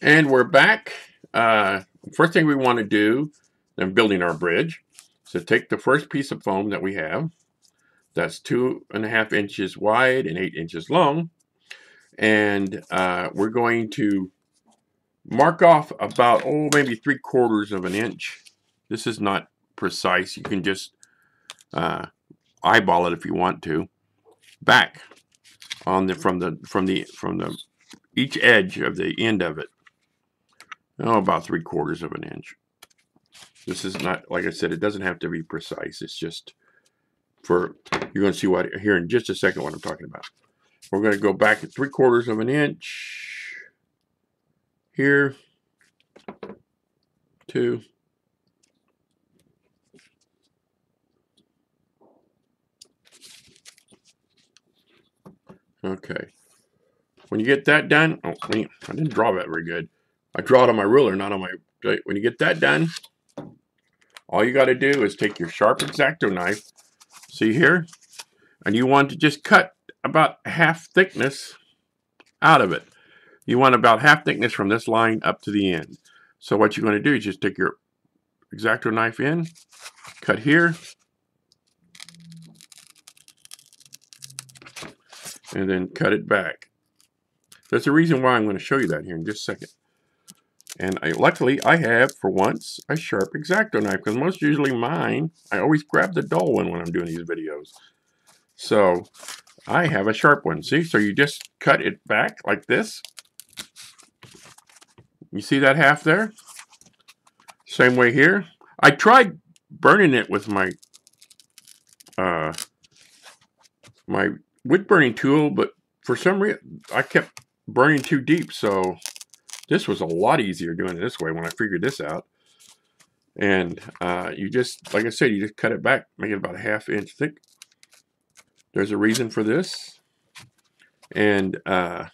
And we're back. First thing we want to do in building our bridge is to take the first piece of foam that we have. That's 2.5 inches wide and 8 inches long. And we're going to mark off about, maybe 3/4 of an inch. This is not precise. You can just eyeball it if you want to. Back on from each edge of the end of it. About 3/4 of an inch. This is not, like I said, it doesn't have to be precise. It's just for, you're going to see what here in just a second what I'm talking about. We're going to go back at 3/4 of an inch here, 2, okay. When you get that done, I didn't draw that very good. I draw it on my ruler, not on my, when you get that done, all you got to do is take your sharp X-Acto knife, see here, and you want to just cut about half thickness out of it. You want about half thickness from this line up to the end. So what you're going to do is just take your X-Acto knife in, cut here, and then cut it back. There's a reason why I'm going to show you that here in just a second. And luckily, I have, for once, a sharp X-Acto knife, because most usually mine, I always grab the dull one when I'm doing these videos. So, I have a sharp one. See? So you just cut it back like this. You see that half there? Same way here. I tried burning it with my my wood burning tool, but for some reason, I kept burning too deep, so this was a lot easier doing it this way when I figured this out. And you just, like I said, you just cut it back, make it about a ½ inch thick. There's a reason for this. And I'll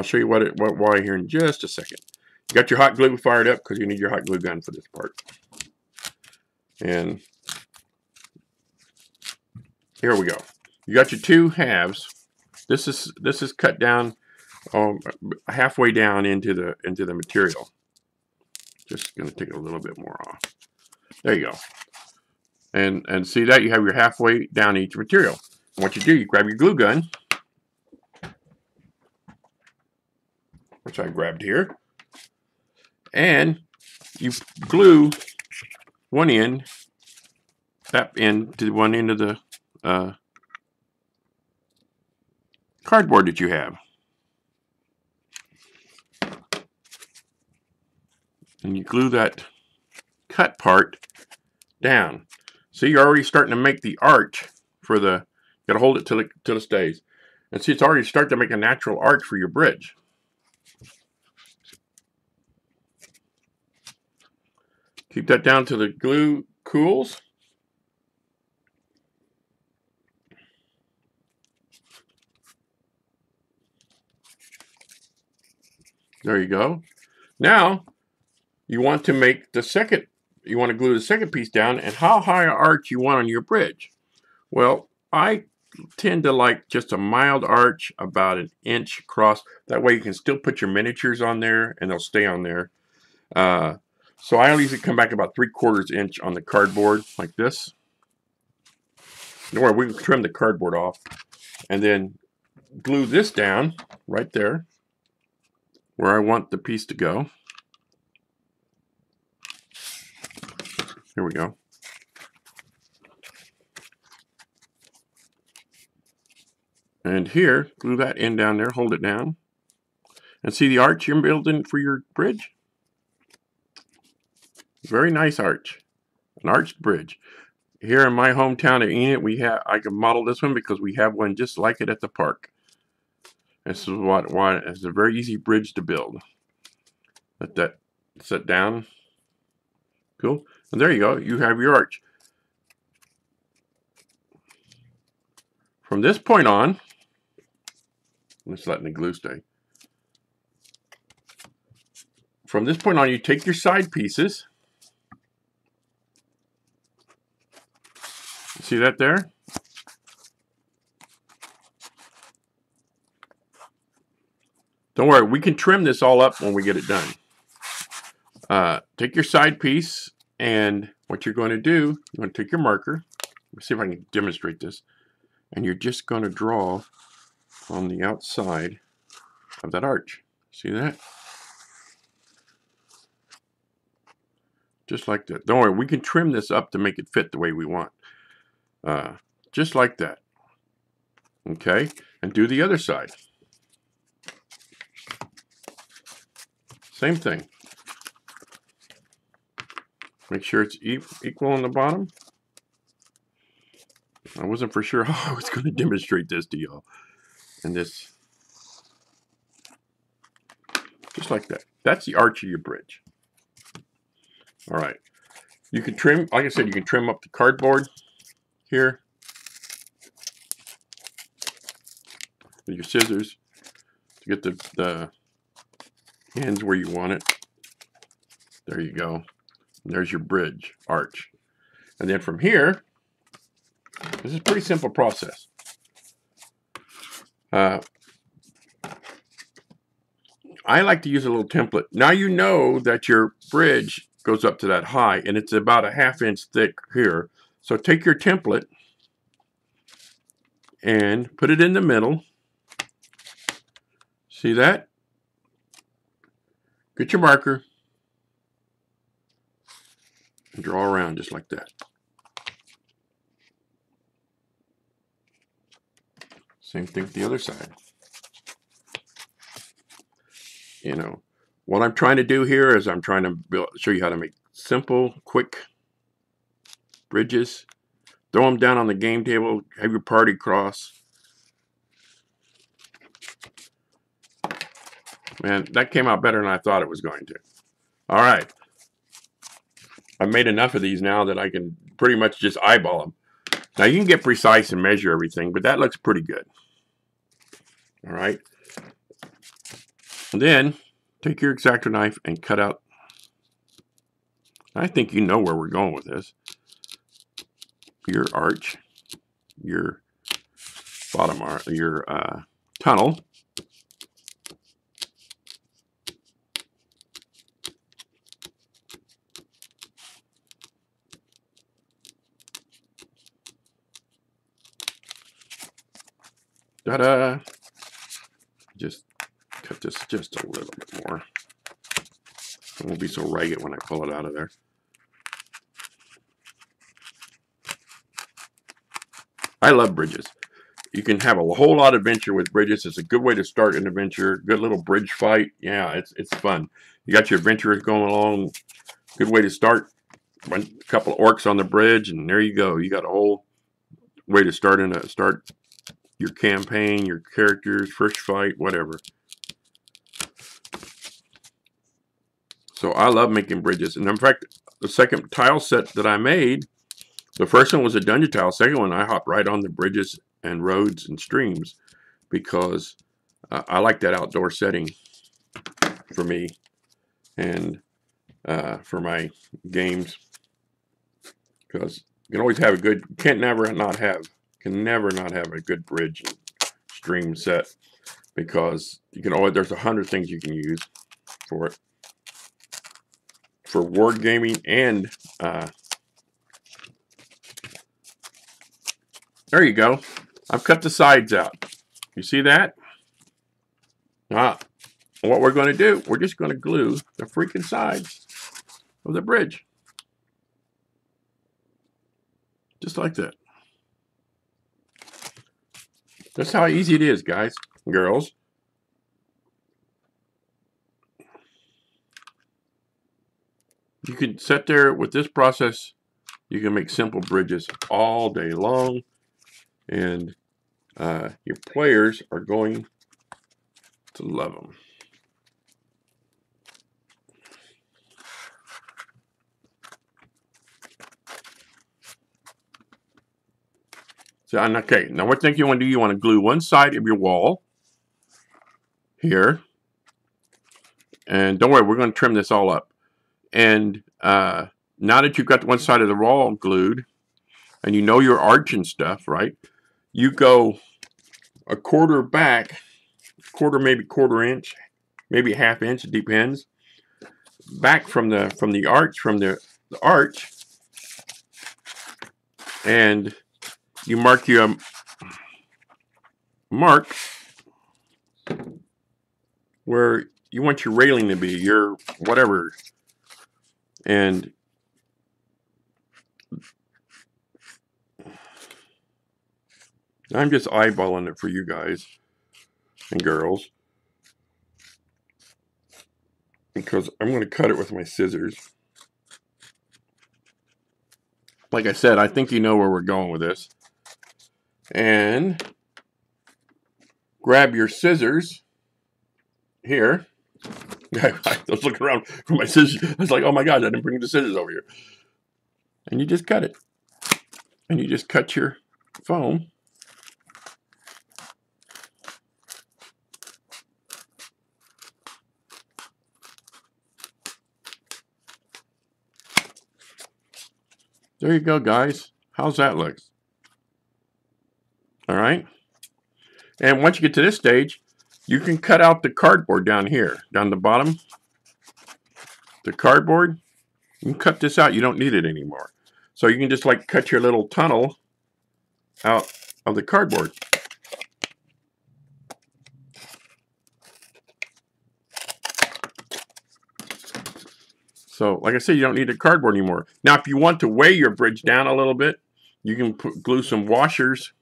show you why here in just a second. You got your hot glue fired up because you need your hot glue gun for this part. And here we go. You got your 2 halves. This is cut down halfway down into the material. Just going to take a little bit more off. There you go. And see that you have your halfway down each material. And what you do, you grab your glue gun, which I grabbed here, and you glue one end, that end to one end of the cardboard that you have. And you glue that cut part down. See, you're already starting to make the arch for the, you gotta hold it till it stays. And see, it's already starting to make a natural arch for your bridge. Keep that down till the glue cools. There you go. Now, you want to make the second, you want to glue the second piece down, and how high an arch you want on your bridge. Well, I tend to like just a mild arch, about 1 inch across. That way you can still put your miniatures on there, and they'll stay on there. So I usually come back about 3/4 inch on the cardboard, like this. Don't worry, we can trim the cardboard off. And then glue this down, right there, where I want the piece to go. Here we go. And here, glue that end down there, hold it down. And see the arch you're building for your bridge? Very nice arch. An arched bridge. Here in my hometown of Enid, I can model this one because we have one just like it at the park. This is why it's a very easy bridge to build. Let that set down. Cool. And there you go. You have your arch. From this point on, I'm just letting the glue stay. From this point on, you take your side pieces See that there? Don't worry, we can trim this all up when we get it done. Take your side piece, and what you're going to do, you're going to take your marker. Let's see if I can demonstrate this. And you're just going to draw on the outside of that arch. See that? Just like that. Don't worry, we can trim this up to make it fit the way we want. Just like that. Okay, and do the other side. Same thing. Make sure it's equal on the bottom. I wasn't for sure how I was going to demonstrate this to y'all. And this, just like that. That's the arch of your bridge. All right. You can trim, like I said, you can trim up the cardboard here with your scissors to get the ends where you want it. There you go. And there's your bridge arch. And then from here, this is a pretty simple process. I like to use a little template. Now you know that your bridge goes up to that high, and it's about a 1/2 inch thick here. So take your template and put it in the middle. See that? Get your marker and draw around just like that. Same thing with the other side. You know, what I'm trying to do here is I'm trying to show you how to make simple, quick bridges. Throw them down on the game table, have your party cross. Man, that came out better than I thought it was going to. All right. I've made enough of these now that I can pretty much just eyeball them. Now you can get precise and measure everything, but that looks pretty good. All right. And then take your X-Acto knife and cut out. I think you know where we're going with this. Your arch, your bottom arch, your tunnel. Ta-da! Just cut this just a little bit more. It won't be so ragged when I pull it out of there. I love bridges. You can have a whole lot of adventure with bridges. It's a good way to start an adventure. Good little bridge fight. Yeah, it's fun. You got your adventurers going along. Good way to start. A couple of orcs on the bridge, and there you go. You got a whole way to start your campaign, your characters, first fight, whatever. So I love making bridges. And in fact, the second tile set that I made, the first one was a dungeon tile. Second one, I hopped right on the bridges and roads and streams because I like that outdoor setting for me and for my games. Because you can always have a good, can never not have a good bridge and stream set because you can always, there's 100 things you can use for it. For word gaming and there you go. I've cut the sides out. You see that? What we're going to do, we're just going to glue the freaking sides of the bridge. Just like that. That's how easy it is, guys and girls. You can sit there with this process. You can make simple bridges all day long. And your players are going to love them. So, okay, now what thing you want to do, you want to glue one side of your wall here. And don't worry, we're going to trim this all up. And now that you've got one side of the wall glued, and you know your arch and stuff, right? You go a quarter back, maybe quarter inch, maybe half inch, it depends. Back from the arch, and you mark your mark where you want your railing to be, your whatever. And I'm just eyeballing it for you guys and girls, because I'm going to cut it with my scissors. Like I said, I think you know where we're going with this. And grab your scissors here. I was looking around for my scissors. I was like, oh my God, I didn't bring the scissors over here. And you just cut it. And you just cut your foam. There you go, guys. How's that look? All right. And once you get to this stage, you can cut out the cardboard down here, down the bottom. The cardboard, you can cut this out. You don't need it anymore. So you can just like cut your little tunnel out of the cardboard. So like I said, you don't need the cardboard anymore. Now, if you want to weigh your bridge down a little bit, you can glue some washers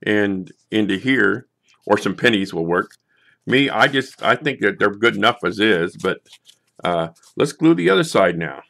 and into here, or some pennies will work. Me, I think that they're good enough as is, but let's glue the other side now.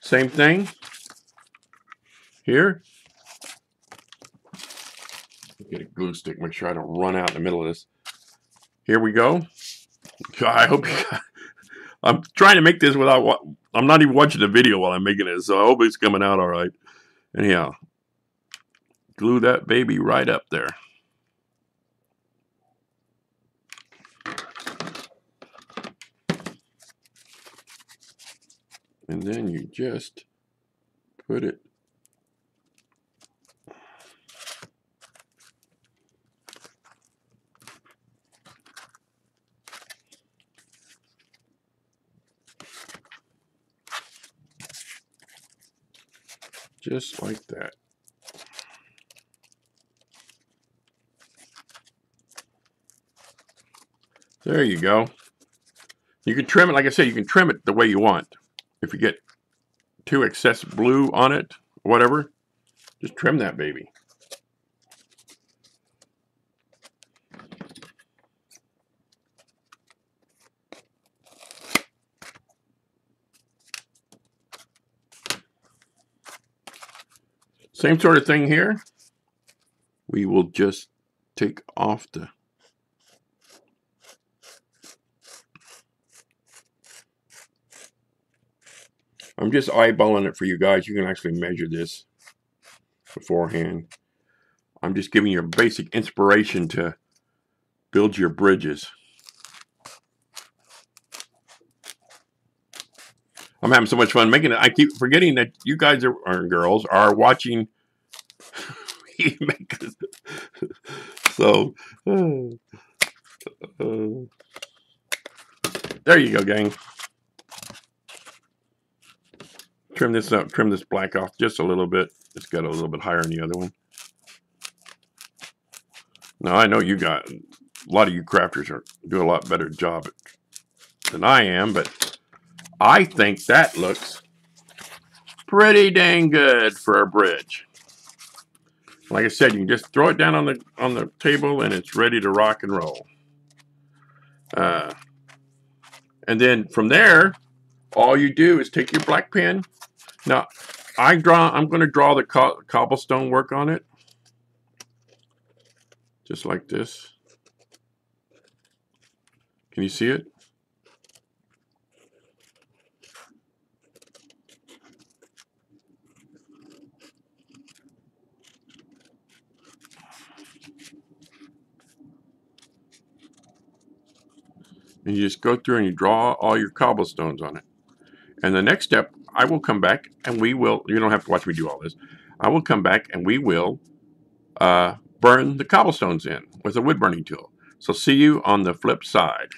Same thing here. Get a glue stick, make sure I don't run out in the middle of this. Here we go. I hope you got, I'm trying to make this without, I'm not even watching the video while I'm making it, so I hope it's coming out all right. Anyhow, glue that baby right up there. And then you just put it just like that. There you go. You can trim it, like I said, you can trim it the way you want. If you get too excess blue on it, whatever, just trim that baby. Same sort of thing here. We will just take off the I'm just eyeballing it for you guys. You can actually measure this beforehand. I'm just giving you a basic inspiration to build your bridges. I'm having so much fun making it. I keep forgetting that you guys or girls are watching me make this. So, there you go, gang. Trim this up, trim this black off just a little bit. It's got a little bit higher than the other one. Now, I know you got, a lot of you crafters do a lot better job than I am, but I think that looks pretty dang good for a bridge. Like I said, you can just throw it down on the table and it's ready to rock and roll. And then from there, all you do is take your black pen. Now, I'm going to draw the cobblestone work on it. Just like this. Can you see it? And you just go through and you draw all your cobblestones on it. And the next step, I will come back and we will, you don't have to watch me do all this. I will come back and we will burn the cobblestones in with a wood burning tool. So see you on the flip side.